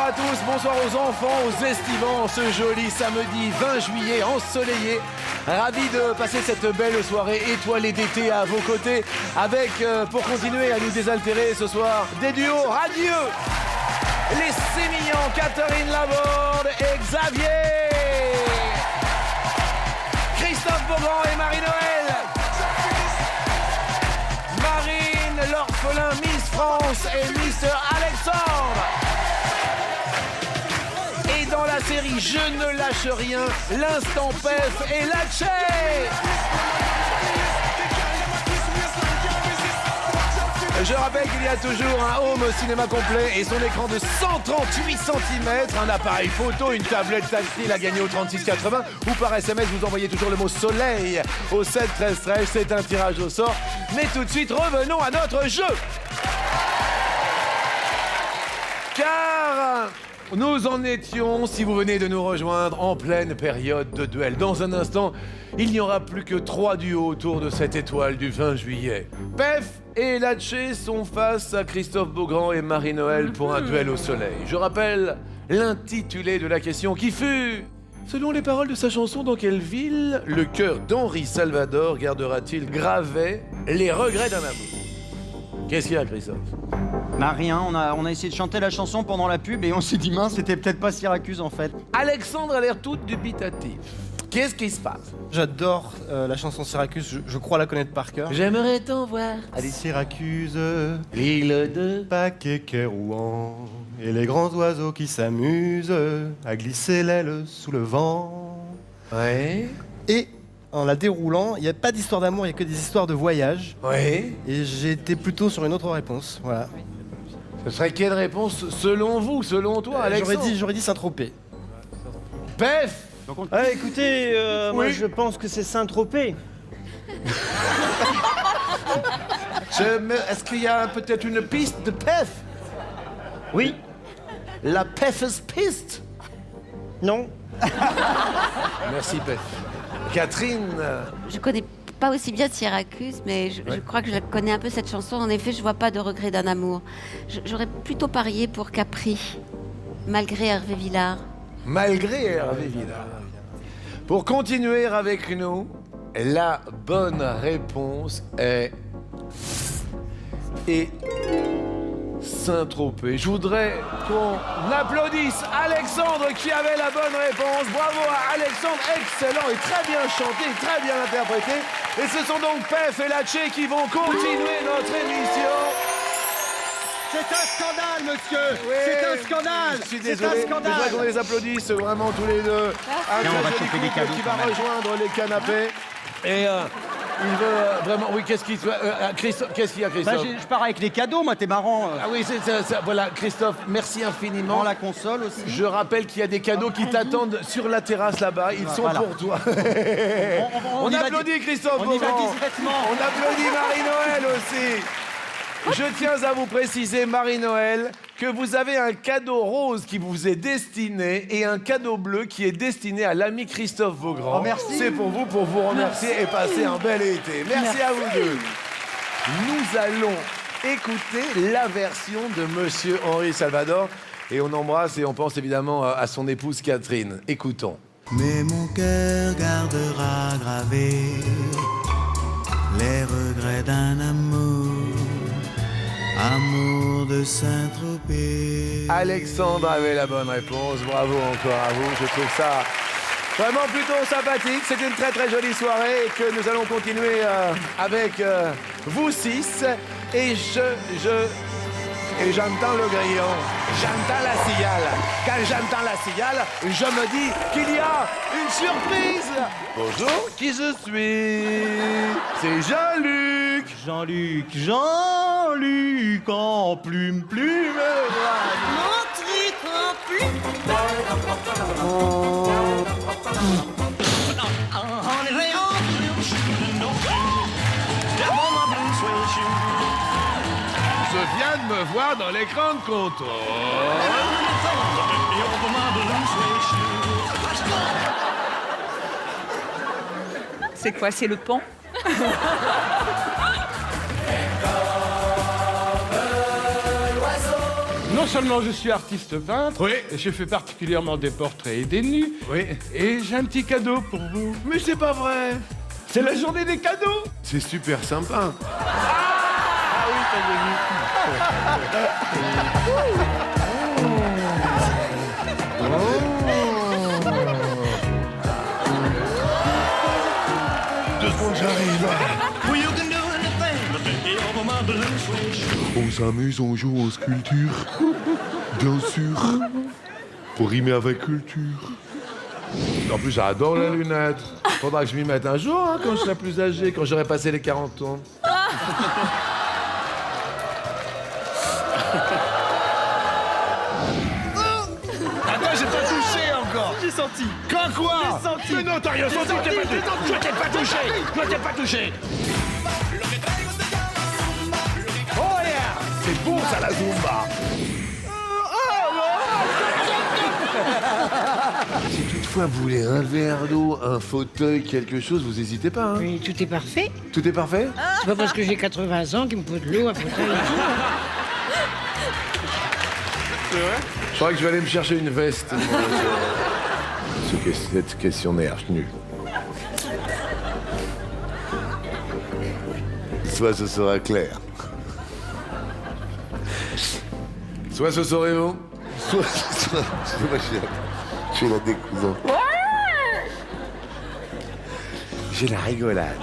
à tous, bonsoir aux enfants, aux estivants, ce joli samedi 20 juillet ensoleillé. Ravi de passer cette belle soirée étoilée d'été à vos côtés avec, pour continuer à nous désaltérer ce soir, des duos radieux. Les sémillants Catherine Laborde et Xavier. Christophe Beaugrand et Marie-Noël. Marine, l'orphelin Miss France et Mister Alexandre. Et dans la série Je ne lâche rien, l'instant PEF et Latché. Je rappelle qu'il y a toujours un home cinéma complet et son écran de 138 cm, un appareil photo, une tablette tactile à gagner au 3680 ou par SMS, vous envoyez toujours le mot soleil au 7 13 13. C'est un tirage au sort. Mais tout de suite, revenons à notre jeu. Car nous en étions, si vous venez de nous rejoindre, en pleine période de duel. Dans un instant, il n'y aura plus que 3 duos autour de cette étoile du 20 juillet. PEF et Latché sont face à Christophe Beaugrand et Marie-Noël pour un duel au soleil. Je rappelle l'intitulé de la question qui fut... Selon les paroles de sa chanson, dans quelle ville le cœur d'Henri Salvador gardera-t-il gravé les regrets d'un amour? Qu'est-ce qu'il y a, Christophe? Bah rien, on a essayé de chanter la chanson pendant la pub et on s'est dit mince, c'était peut-être pas Syracuse en fait. Alexandre a l'air tout dubitatif. Qu'est-ce qui se passe? J'adore la chanson Syracuse, je crois la connaître par cœur. J'aimerais t'en voir. Allez, Syracuse, L'île de... Paquet, Kérouan, et les grands oiseaux qui s'amusent à glisser l'aile sous le vent. Ouais. Et en la déroulant, il n'y a pas d'histoire d'amour, il n'y a que des histoires de voyage. Ouais. Et j'ai été plutôt sur une autre réponse, voilà. Ce serait quelle réponse selon vous, selon toi, Alexandre? J'aurais dit Saint-Tropez. PEF. Ah, écoutez, moi Oui. je pense que c'est Saint-Tropez. Est-ce qu'il y a peut-être une piste de PEF? Oui. La PEF's piste. Non. Merci, PEF. Catherine. Je connais pas aussi bien Syracuse, mais je crois que je la connais un peu cette chanson. En effet, je vois pas de regret d'un amour. J'aurais plutôt parié pour Capri, malgré Hervé Villard. Malgré Hervé Villard. Pour continuer avec nous, la bonne réponse est... Et... Saint-Tropez. Je voudrais qu'on applaudisse Alexandre qui avait la bonne réponse. Bravo à Alexandre, excellent et très bien chanté, très bien interprété. Et ce sont donc PEF et Latché qui vont continuer notre émission. C'est un scandale, monsieur. Oui, C'est un scandale. Je suis C'est désolé, un mais je voudrais qu'on scandale. les applaudisse vraiment tous les deux. Un Tiens, on va très joli choper des couple cadeaux qui quand va même. rejoindre les canapés. Et il veut vraiment... Oui, qu'est-ce qu'il qu'est-ce qu'il y a, Bah, Christophe? je pars avec les cadeaux, moi, t'es marrant. Ah oui, voilà, Christophe, merci infiniment. Prends la console aussi. Je rappelle qu'il y a des cadeaux qui t'attendent sur la terrasse là-bas. Ils sont Voilà. pour toi. On On y va applaudit Christophe On y va Beaugrand. discrètement. On applaudit Marie-Noël aussi. Je tiens à vous préciser, Marie-Noël, que vous avez un cadeau rose qui vous est destiné et un cadeau bleu qui est destiné à l'ami Christophe Beaugrand. Oh, merci. C'est pour vous remercier et passer un bel été. Merci à vous deux. Nous allons écouter la version de Monsieur Henri Salvador et on embrasse et on pense évidemment à son épouse Catherine. Écoutons. Mais mon cœur gardera gravé les regrets d'un amour de Saint-Tropez. Alexandre avait la bonne réponse. Bravo encore à vous. Je trouve ça vraiment plutôt sympathique. C'est une très très jolie soirée et que nous allons continuer avec vous six. Et et j'entends le grillon, j'entends la cigale. Quand j'entends la cigale, je me dis qu'il y a une surprise. Bonjour, qui je suis? C'est Jean-Luc. Jean-Luc en plume. Mon truc en plume. Je viens de me voir dans l'écran de contrôle. C'est quoi, c'est le pan? Non non seulement je suis artiste peintre, Oui. et je fais particulièrement des portraits et des nus, Oui. et j'ai un petit cadeau pour vous. Mais c'est pas vrai. C'est la journée des cadeaux. C'est super sympa. Deux secondes, j'arrive. On s'amuse, on joue en sculpture. Bien sûr. Pour rimer avec culture. En plus, j'adore les lunettes. Faudra que je m'y mette un jour, hein, quand je serai plus âgé, quand j'aurai passé les 40 ans. Attends, j'ai pas touché encore. J'ai senti. Quoi J'ai senti. Mais non, t'as rien senti, je t'ai pas touché. Je t'ai pas touché. Oh yeah! C'est bon ça la Zumba! Si toutefois vous voulez un verre d'eau, un fauteuil, quelque chose, vous hésitez pas, hein? Mais tout est parfait. Tout est parfait? C'est pas parce que j'ai 80 ans qu'il me faut de l'eau, un fauteuil et tout. Je crois que je vais aller me chercher une veste. Cette questionnaire, nul. Soit ce sera clair. Soit ce saurez-vous. Soit j'ai la découverte. J'ai la rigolade.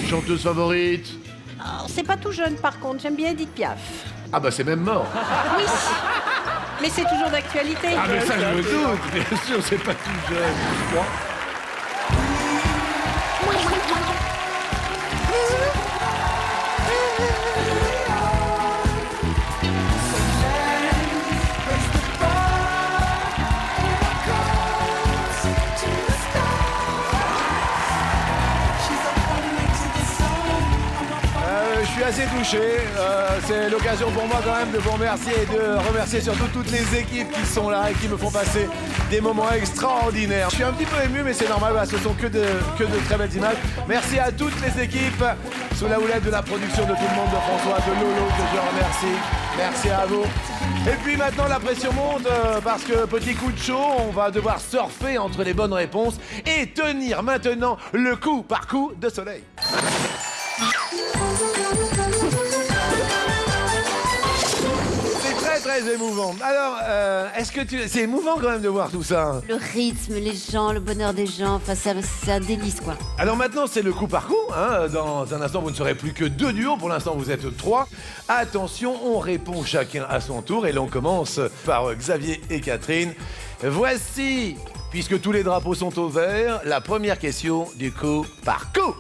Chanteuse favorite? Oh, c'est pas tout jeune par contre, j'aime bien Edith Piaf. Ah bah c'est même mort. Oui, mais c'est toujours d'actualité. Ah mais ça je me doute, bien sûr, c'est pas tout jeune. Je suis assez touché. C'est l'occasion pour moi quand même de vous remercier et de remercier surtout toutes les équipes qui sont là et qui me font passer des moments extraordinaires. Je suis un petit peu ému, mais c'est normal, ce sont que de très belles images. Merci à toutes les équipes sous la houlette de la production de Tout le monde, de François, de Lolo, que je remercie. Merci à vous. Et puis maintenant, la pression monte parce que petit coup de chaud, on va devoir surfer entre les bonnes réponses et tenir maintenant le coup par coup de soleil. C'est très émouvant. Alors, est-ce que c'est émouvant quand même de voir tout ça, hein? Le rythme, les gens, le bonheur des gens, enfin c'est un délice quoi. Alors maintenant, c'est le coup par coup. Hein. Dans un instant, vous ne serez plus que 2 duos. Pour l'instant, vous êtes 3. Attention, on répond chacun à son tour. Et l'on commence par Xavier et Catherine. Voici, puisque tous les drapeaux sont au vert, la première question du coup par coup.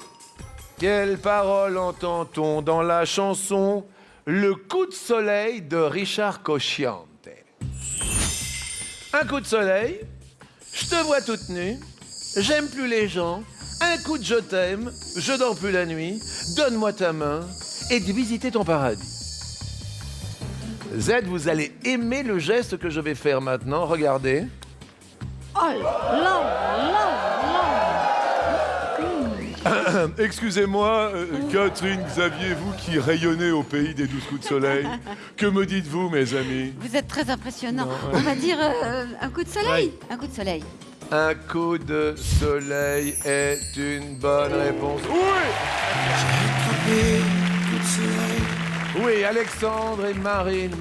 Quelle parole entend-on dans la chanson Le coup de soleil de Richard Cosciante? Un coup de soleil, je te vois toute nue, j'aime plus les gens, un coup de je t'aime, je dors plus la nuit, donne-moi ta main et de visiter ton paradis. Z, vous allez aimer le geste que je vais faire maintenant, regardez. Oh là là Excusez-moi, Catherine, Xavier, vous qui rayonnez au pays des 12 coups de soleil, que me dites-vous, mes amis? Vous êtes très impressionnant. On va dire un coup de soleil. Un coup de soleil. Un coup de soleil est une bonne réponse. Oui! Oui, Alexandre et Marine.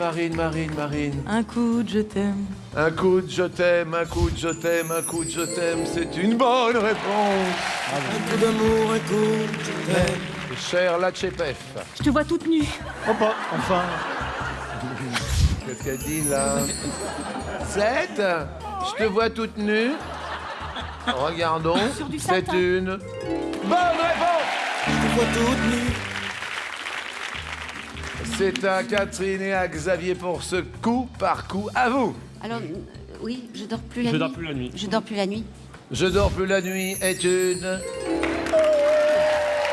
Un coup de je t'aime. Un coup de je t'aime, un coup de je t'aime, un coup de je t'aime, c'est une bonne réponse. Un coup d'amour, un coup de je t'aime. Cher Latchepef. Je te vois toute nue. Oh pas, enfin. Qu'est-ce qu'elle dit là? 7, je te vois toute nue. Regardons, c'est une bonne réponse. Je te vois toute nue. C'est à Catherine et à Xavier pour ce coup par coup. À vous. Alors, oui, je dors plus la nuit. Je dors plus la nuit. Je dors plus la nuit. Je dors plus la nuit est une...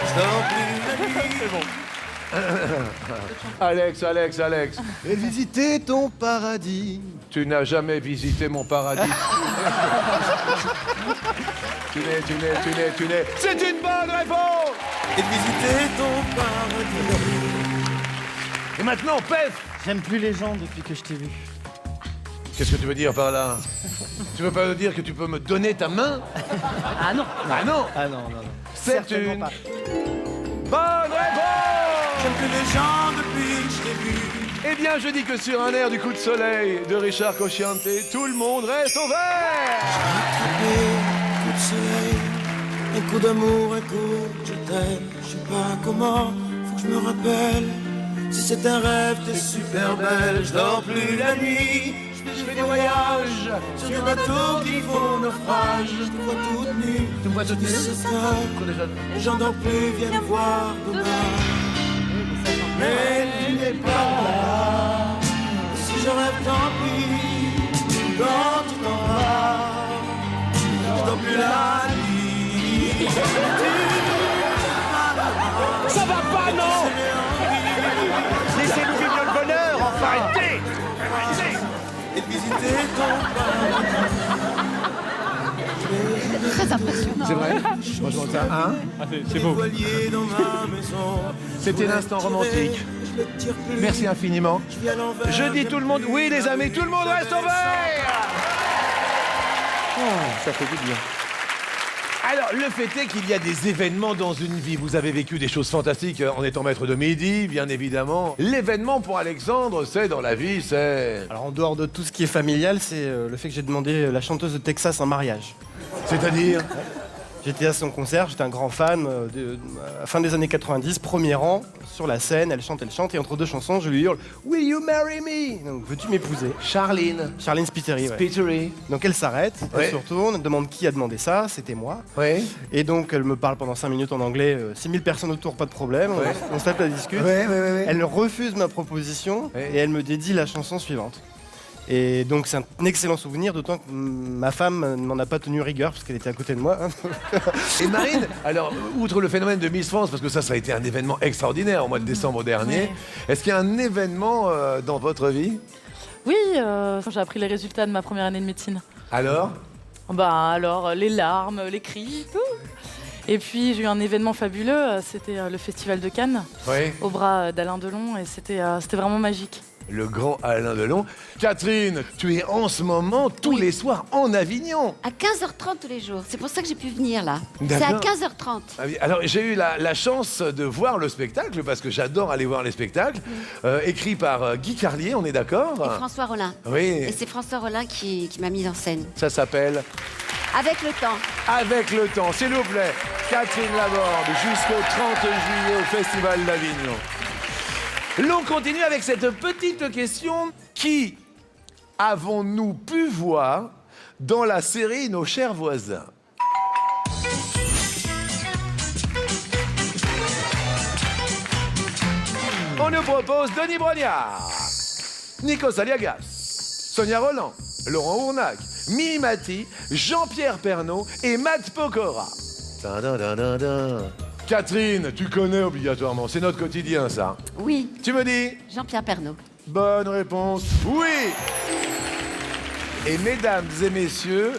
Je dors plus la nuit. C'est bon. Alex. Et visiter ton paradis. Tu n'as jamais visité mon paradis. Tu n'es. C'est une bonne réponse. Et de visiter ton paradis. Et maintenant, Pef, J'aime plus les gens depuis que je t'ai vu. Qu'est-ce que tu veux dire par là? Tu veux pas me dire que tu peux me donner ta main? Ah non. Ah non. Ah non, non, non. C'est Certainement une pas. bonne réponse! J'aime plus les gens depuis que je t'ai vu. Eh bien, je dis que sur un air du coup de soleil de Richard Cosciante, tout le monde reste au vert! Coup de soleil, un coup d'amour, un coup de je t'aime. Je sais pas comment, faut que je me rappelle. Si c'est un rêve, t'es super belle. Je dors plus la nuit, je fais des voyages sur des bateaux qui font naufrage. Je te vois toute nue, Tu me vois toute nue? 17 heures, et j'en dors plus, viens me voir demain. Mais tu n'es pas là. Si je rêve, tant pis. Quand tu t'en vas, je dors plus la nuit. Ça va pas, non? Laissez-nous vivre notre bonheur, enfin, arrêtez! Et visiter ton Très impressionnant. C'est vrai? Franchement, ça, hein? c'est beau. Voilier dans ma maison. C'était l'instant romantique. Merci infiniment. Je dis tout le monde, oui les amis, tout le monde reste au vert! Ça fait du bien. Alors, le fait est qu'il y a des événements dans une vie. Vous avez vécu des choses fantastiques en étant maître de midi, bien évidemment. L'événement pour Alexandre, c'est dans la vie, c'est... Alors en dehors de tout ce qui est familial, c'est le fait que j'ai demandé la chanteuse de Texas en mariage. C'est-à-dire? J'étais à son concert, j'étais un grand fan, à la fin des années 90, premier rang, sur la scène, elle chante, et entre deux chansons, je lui hurle « Will you marry me ?» Donc, veux-tu m'épouser? Charline. Charline Spiteri, ouais. Spiteri. Donc elle s'arrête, Ouais. elle se retourne, elle demande qui a demandé ça, c'était moi. Oui. Et donc elle me parle pendant 5 minutes en anglais, 6000 personnes autour, pas de problème, Ouais. on se tape la discute. Oui. Elle refuse ma proposition Ouais. et elle me dédie la chanson suivante. Et donc c'est un excellent souvenir, d'autant que ma femme ne m'en a pas tenu rigueur parce qu'elle était à côté de moi. Et Marine, alors, outre le phénomène de Miss France, parce que ça a été un événement extraordinaire au mois de décembre dernier, Ouais. est-ce qu'il y a un événement dans votre vie? Oui, j'ai appris les résultats de ma première année de médecine. Alors? Bah alors, les larmes, les cris, tout. Et puis j'ai eu un événement fabuleux, c'était le Festival de Cannes, Oui. au bras d'Alain Delon, et c'était vraiment magique. Le grand Alain Delon. Catherine, tu es en ce moment tous les soirs en Avignon. À 15h30 tous les jours. C'est pour ça que j'ai pu venir là. C'est à D'accord. 15h30. Ah oui, alors j'ai eu la chance de voir le spectacle, parce que j'adore aller voir les spectacles, écrit par Guy Carlier, on est d'accord? Et François Rollin. Oui, Et c'est François Rollin qui m'a mise en scène. ça s'appelle Avec le temps. Avec le temps, s'il vous plaît. Catherine Laborde, jusqu'au 30 juillet au Festival d'Avignon. L'on continue avec cette petite question. Qui avons-nous pu voir dans la série Nos chers voisins? On nous propose Denis Brognard, Nikos Aliagas, Sonia Rolland, Laurent Ournac, Mimi Mati, Jean-Pierre Pernaut et Matt Pokora. Catherine, tu connais obligatoirement, c'est notre quotidien ça. Oui, Tu me dis? Jean-Pierre Pernaut. Bonne réponse. Oui. Et mesdames et messieurs,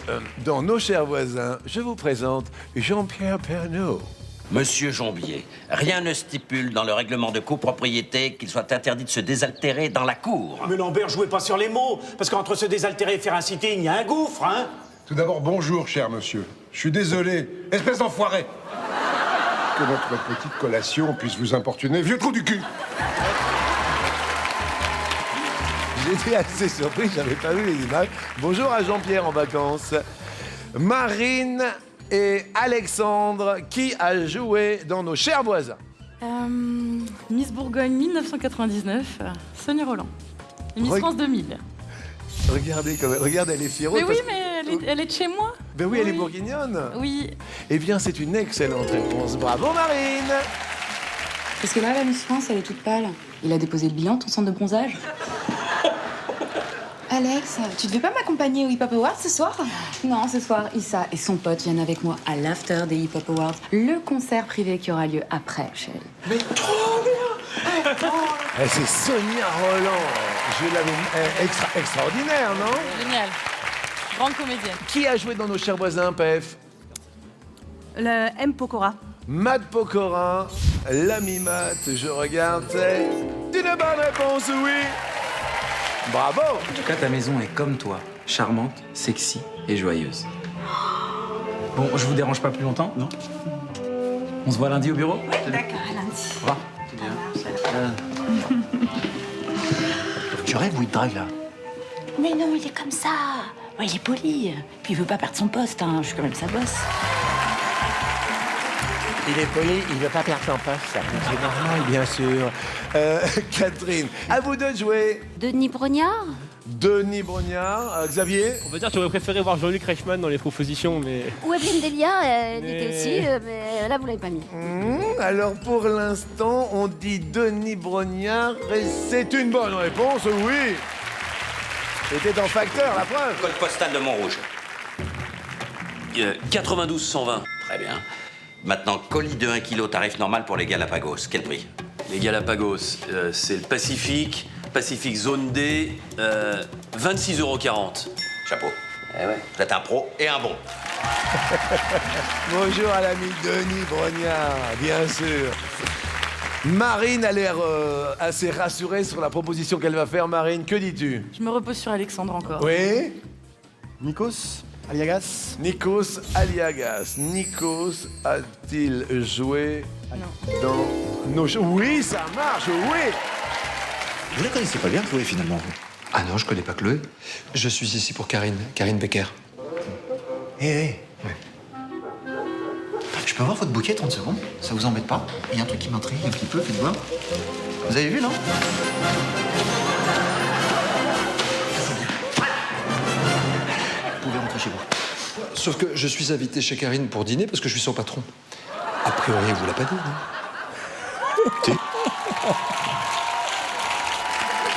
dans Nos chers voisins, je vous présente Jean-Pierre Pernaut. Monsieur Jombier, rien ne stipule dans le règlement de copropriété qu'il soit interdit de se désaltérer dans la cour. Mais Lambert, jouez pas sur les mots, parce qu'entre se désaltérer et faire un sitting, il y a un gouffre, hein? Tout d'abord, bonjour, cher monsieur. Je suis désolé, espèce d'enfoiré, que notre petite collation puisse vous importuner. Vieux trou du cul! J'étais assez surpris, j'avais pas vu les images. Bonjour à Jean-Pierre en vacances. Marine et Alexandre, qui a joué dans Nos chers voisins? Miss Bourgogne 1999, Sonia Rolland. Et Miss Reg- France 2000. Regardez, regarde, elle est fière. Mais oui, mais elle est de chez moi. Ben oui, elle est bourguignonne. Oui. Eh bien, c'est une excellente réponse. Bravo, Marine. Parce que là, la Miss France, elle est toute pâle. Il a déposé le bilan, ton centre de bronzage. Alex, tu devais pas m'accompagner au Hip Hop Awards ce soir? Non, ce soir, Issa et son pote viennent avec moi à l'after des Hip Hop Awards, le concert privé qui aura lieu après, chérie. Mais trop bien. C'est Sonia Rolland. Je l'avais extraordinaire, non? Génial. Grande comédienne. Qui a joué dans Nos chers voisins, PF? Le M. Pokora. Matt Pokora, l'ami Matt, je regarde, c'est une bonne réponse, oui. Bravo. En tout cas, ta maison est comme toi, charmante, sexy et joyeuse. Bon, je vous dérange pas plus longtemps, non? On se voit lundi au bureau? Oui, d'accord, à lundi. Au revoir. Tu rêves ou il te drague là? Mais non, il est comme ça. Ouais, il est poli. Puis il veut pas perdre son poste, hein. Je suis quand même sa boss. Il est poli, il veut pas perdre son poste. C'est normal, bien sûr. Catherine, à vous de jouer. Denis Brognard? Denis Brognard. Xavier? On peut dire que j'aurais préféré voir Jean-Luc Reichmann dans les propositions, mais... Ou Evelyne Delia, elle Mais- était aussi, mais là, vous l'avez pas mis. Alors pour l'instant, on dit Denis Brognard et c'est une bonne réponse, oui. C'était en facteur, la preuve. Code postal de Montrouge. 92 120. Très bien. Maintenant, colis de 1 kg, tarif normal pour les Galapagos. Quel prix? Les Galapagos, c'est le Pacifique, Pacifique zone D, 26,40 €. Chapeau. Eh ouais. Vous êtes un pro et un bon. Bonjour à l'ami Denis Brognard, bien sûr. Marine a l'air assez rassurée sur la proposition qu'elle va faire. Marine, que dis-tu? Je me repose sur Alexandre encore. Oui. Nikos Aliagas. Nikos Aliagas. Nikos a-t-il joué dans nos shows? Oui, ça marche, oui. Vous la connaissez pas bien, Chloé, finalement? Ah non, je connais pas Chloé. Je suis ici pour Karine Becker. Je peux avoir votre bouquet 30 secondes? Ça vous embête pas? Il y a un truc qui m'intrigue un petit peu, faites voir. Vous avez vu, non? Vous pouvez rentrer chez vous. Sauf que je suis invité chez Karine pour dîner parce que je suis son patron. A priori, elle vous l'a pas dit, non?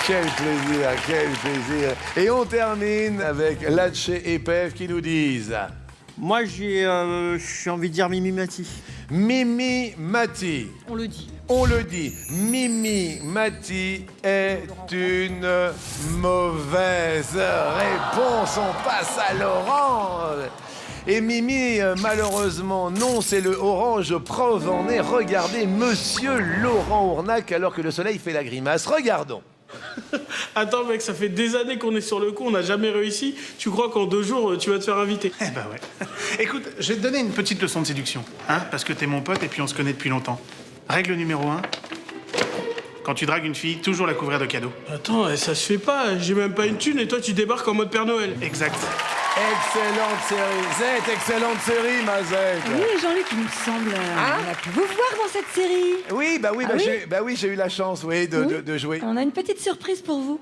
Quel plaisir, quel plaisir. Et on termine avec Latche et Pef qui nous disent... Moi, j'ai envie de dire Mimi Mati. Mimi Mati. On le dit. On le dit. Mimi Mati est une mauvaise réponse. On passe à Laurent. Et Mimi, malheureusement, non, c'est le orange Provennay. Regardez Monsieur Laurent Ournac alors que le soleil fait la grimace. Regardons. Attends mec, ça fait des années qu'on est sur le coup, on n'a jamais réussi. Tu crois qu'en 2 jours, tu vas te faire inviter? Eh ben ouais. Écoute, je vais te donner une petite leçon de séduction, hein, parce que t'es mon pote et puis on se connaît depuis longtemps. Règle numéro 1, quand tu dragues une fille, toujours la couvrir de cadeaux. Attends, ça se fait pas, j'ai même pas une thune et toi tu débarques en mode Père Noël. Exact. Excellente série. Zette, excellente série, ma Zette. Oui, Jean-Luc, il me semble. On a pu vous voir dans cette série. Oui, bah oui, Ah oui j'ai eu la chance, oui, de jouer. On a une petite surprise pour vous.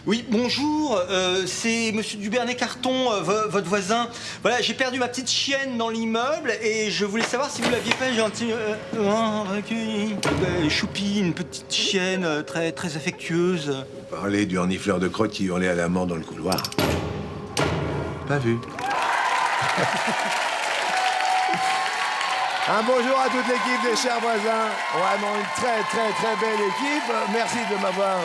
Oui, bonjour, c'est monsieur Dubernay-Carton, votre voisin. Voilà, j'ai perdu ma petite chienne dans l'immeuble et je voulais savoir si vous l'aviez pas gentil recueilli. Choupi, une petite chienne très, très affectueuse. Parler du renifleur de crotte qui hurlait à l'amant dans le couloir. Pas vu. Un bonjour à toute l'équipe des Chers Voisins. Vraiment une très, très, très belle équipe. Merci de m'avoir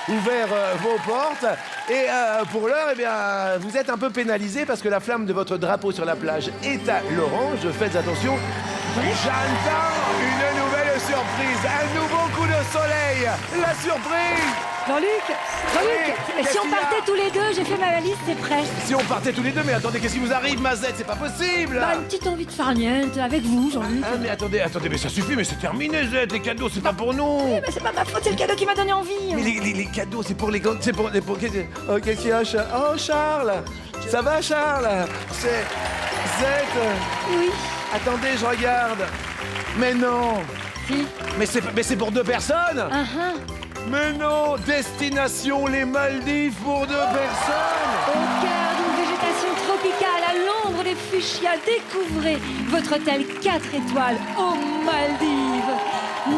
ouvert vos portes. Et pour l'heure, eh bien, vous êtes un peu pénalisés parce que la flamme de votre drapeau sur la plage est à l'orange. Faites attention. J'entends une nouvelle surprise. Un nouveau coup de soleil. La surprise. Jean-Luc, Oui, si on partait tous les deux, j'ai fait ma valise, c'est prêt. Si on partait tous les deux, mais attendez, qu'est-ce qui vous arrive, Mazette? C'est pas possible. Bah, une petite envie de farniente avec vous, Jean-Luc. Ah, mais attendez, mais ça suffit, mais c'est terminé, Zette. Les cadeaux, c'est pas pour nous. Oui, mais c'est pas ma faute, c'est le cadeau qui m'a donné envie. Mais les cadeaux, c'est pour les... C'est pour les... Oh, qu'est-ce qu'il y a, Charles? Oh, Charles. Ça va, Charles? C'est... Zette. Oui. Attendez, je regarde. Mais non. Si. Mais c'est pour 2 personnes. Mais non. Destination les Maldives pour 2 personnes. Au cœur d'une végétation tropicale, à l'ombre des fuchsias, découvrez votre hôtel 4 étoiles aux Maldives. 9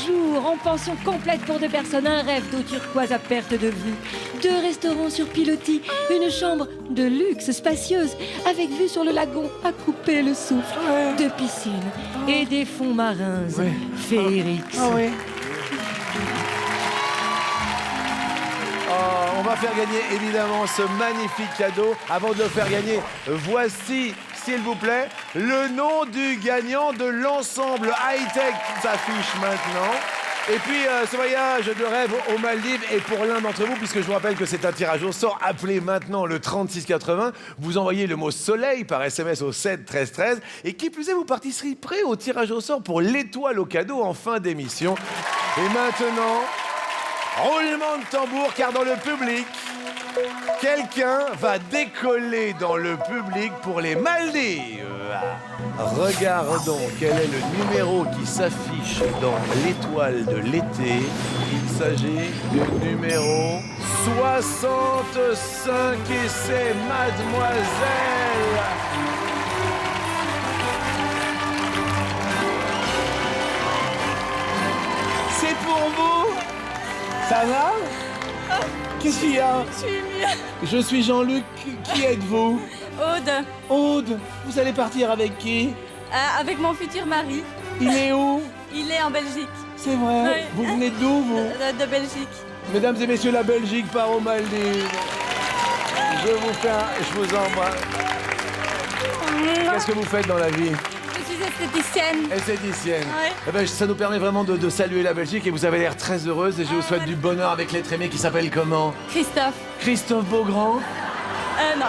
jours en pension complète pour 2 personnes, un rêve d'eau turquoise à perte de vue, 2 restaurants sur pilotis, une chambre de luxe spacieuse avec vue sur le lagon à couper le souffle, 2 piscines et des fonds marins féeriques. On va faire gagner évidemment ce magnifique cadeau. Avant de le faire gagner, voici, s'il vous plaît, le nom du gagnant de l'ensemble high-tech qui s'affiche maintenant. Et puis, ce voyage de rêve aux Maldives est pour l'un d'entre vous, puisque je vous rappelle que c'est un tirage au sort. Appelez maintenant le 3680. Vous envoyez le mot soleil par SMS au 7 13 13. Et qui plus est, vous participerez au tirage au sort pour l'étoile au cadeau en fin d'émission. Et maintenant, roulement de tambour, car dans le public, quelqu'un va décoller dans le public pour les Maldives. Regardons quel est le numéro qui s'affiche dans l'étoile de l'été. Il s'agit du numéro 65 et c'est Mademoiselle. C'est pour vous. Ça va? Qu'est-ce qu'il y a? Je suis émue. Je suis Jean-Luc. Qui êtes-vous? Aude. Aude, vous allez partir avec qui? Avec mon futur mari. Il est où? Il est en Belgique. C'est vrai? Oui. Vous venez d'où, vous? De Belgique. Mesdames et messieurs, la Belgique part aux Maldives. Je vous embrasse. Qu'est-ce que vous faites dans la vie? Je suis esthéticienne. Esthéticienne. Ouais. Eh ben, ça nous permet vraiment de saluer la Belgique et vous avez l'air très heureuse et je vous souhaite du bonheur avec l'être aimé qui s'appelle comment? Christophe. Christophe Beaugrand? Non.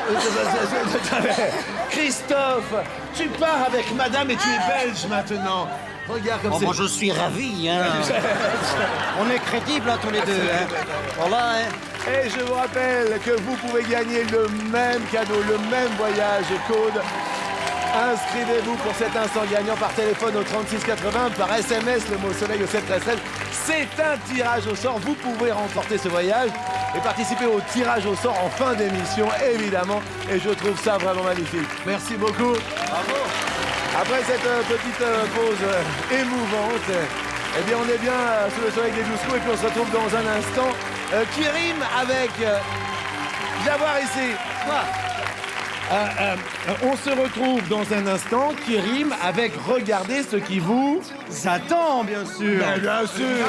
Christophe, tu pars avec madame et tu es belge maintenant. Regarde comme Oh, c'est... moi, je suis ravi, hein. On est crédibles, hein, tous les deux, hein. Voilà, hein. Et je vous rappelle que vous pouvez gagner le même cadeau, le même voyage code. Inscrivez-vous pour cet instant gagnant par téléphone au 3680, par SMS le mot soleil au 713. C'est un tirage au sort, vous pouvez remporter ce voyage et participer au tirage au sort en fin d'émission, évidemment. Et je trouve ça vraiment magnifique. Merci beaucoup. Bravo. Après cette petite pause émouvante, eh bien on est bien sous le soleil des 12 coups et puis on se retrouve dans un instant qui rime avec... Je vais voir ici. Quoi? On se retrouve dans un instant qui rime avec regardez ce qui vous attend, bien sûr. Bien sûr.